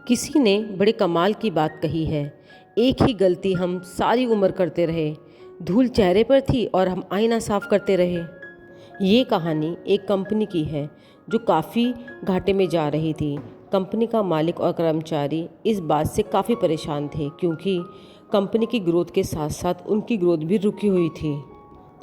किसी ने बड़े कमाल की बात कही है, एक ही गलती हम सारी उम्र करते रहे, धूल चेहरे पर थी और हम आईना साफ करते रहे। ये कहानी एक कंपनी की है जो काफ़ी घाटे में जा रही थी। कंपनी का मालिक और कर्मचारी इस बात से काफ़ी परेशान थे क्योंकि कंपनी की ग्रोथ के साथ साथ उनकी ग्रोथ भी रुकी हुई थी।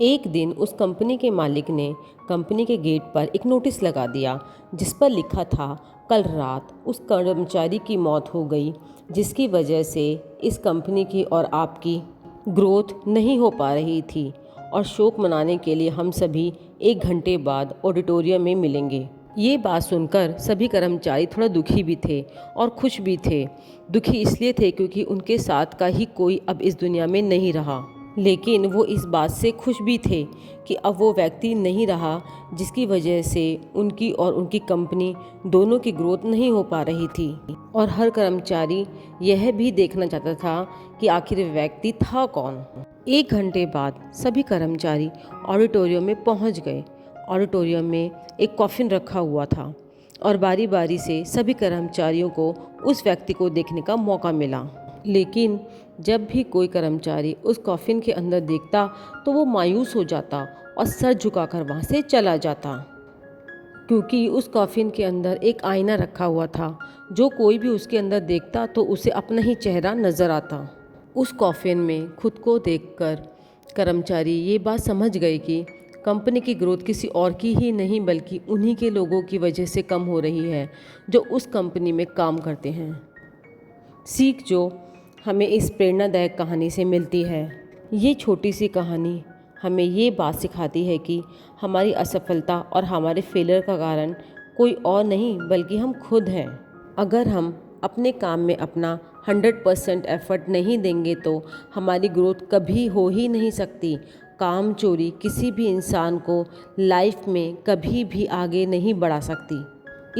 एक दिन उस कंपनी के मालिक ने कंपनी के गेट पर एक नोटिस लगा दिया जिस पर लिखा था, कल रात उस कर्मचारी की मौत हो गई जिसकी वजह से इस कंपनी की और आपकी ग्रोथ नहीं हो पा रही थी और शोक मनाने के लिए हम सभी 1 घंटे बाद ऑडिटोरियम में मिलेंगे। ये बात सुनकर सभी कर्मचारी थोड़ा दुखी भी थे और खुश भी थे। दुखी इसलिए थे क्योंकि उनके साथ का ही कोई अब इस दुनिया में नहीं रहा, लेकिन वो इस बात से खुश भी थे कि अब वो व्यक्ति नहीं रहा जिसकी वजह से उनकी और उनकी कंपनी दोनों की ग्रोथ नहीं हो पा रही थी। और हर कर्मचारी यह भी देखना चाहता था कि आखिर व्यक्ति था कौन। 1 घंटे बाद सभी कर्मचारी ऑडिटोरियम में पहुंच गए। ऑडिटोरियम में एक कॉफिन रखा हुआ था और बारी बारी से सभी कर्मचारियों को उस व्यक्ति को देखने का मौका मिला। लेकिन जब भी कोई कर्मचारी उस कॉफिन के अंदर देखता तो वो मायूस हो जाता और सर झुकाकर वहाँ से चला जाता, क्योंकि उस कॉफिन के अंदर एक आईना रखा हुआ था। जो कोई भी उसके अंदर देखता तो उसे अपना ही चेहरा नज़र आता। उस कॉफिन में खुद को देखकर कर्मचारी ये बात समझ गए कि कंपनी की ग्रोथ किसी और की ही नहीं बल्कि उन्हीं के लोगों की वजह से कम हो रही है जो उस कंपनी में काम करते हैं। सीख जो हमें इस प्रेरणादायक कहानी से मिलती है, ये छोटी सी कहानी हमें ये बात सिखाती है कि हमारी असफलता और हमारे फेलियर का कारण कोई और नहीं बल्कि हम खुद हैं। अगर हम अपने काम में अपना 100% एफर्ट नहीं देंगे तो हमारी ग्रोथ कभी हो ही नहीं सकती। काम चोरी किसी भी इंसान को लाइफ में कभी भी आगे नहीं बढ़ा सकती।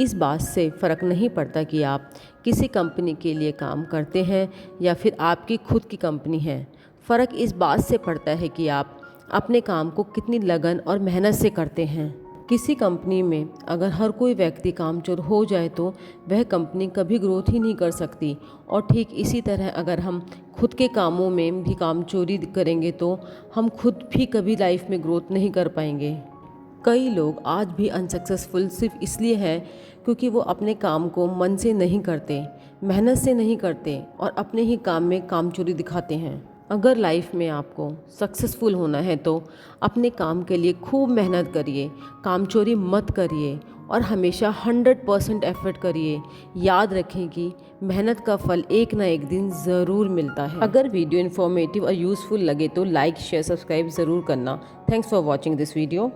इस बात से फ़र्क नहीं पड़ता कि आप किसी कंपनी के लिए काम करते हैं या फिर आपकी खुद की कंपनी है। फ़र्क इस बात से पड़ता है कि आप अपने काम को कितनी लगन और मेहनत से करते हैं। किसी कंपनी में अगर हर कोई व्यक्ति कामचोर हो जाए तो वह कंपनी कभी ग्रोथ ही नहीं कर सकती। और ठीक इसी तरह अगर हम खुद के कामों में भी कामचोरी करेंगे तो हम खुद भी कभी लाइफ में ग्रोथ नहीं कर पाएंगे। कई लोग आज भी अनसक्सेसफुल सिर्फ इसलिए हैं क्योंकि वो अपने काम को मन से नहीं करते, मेहनत से नहीं करते और अपने ही काम में कामचोरी दिखाते हैं। अगर लाइफ में आपको सक्सेसफुल होना है तो अपने काम के लिए खूब मेहनत करिए, कामचोरी मत करिए और हमेशा 100% एफर्ट करिए। याद रखें कि मेहनत का फल एक ना एक दिन ज़रूर मिलता है। अगर वीडियो इन्फॉर्मेटिव और यूज़फुल लगे तो लाइक शेयर सब्सक्राइब ज़रूर करना। Thanks for watching this video.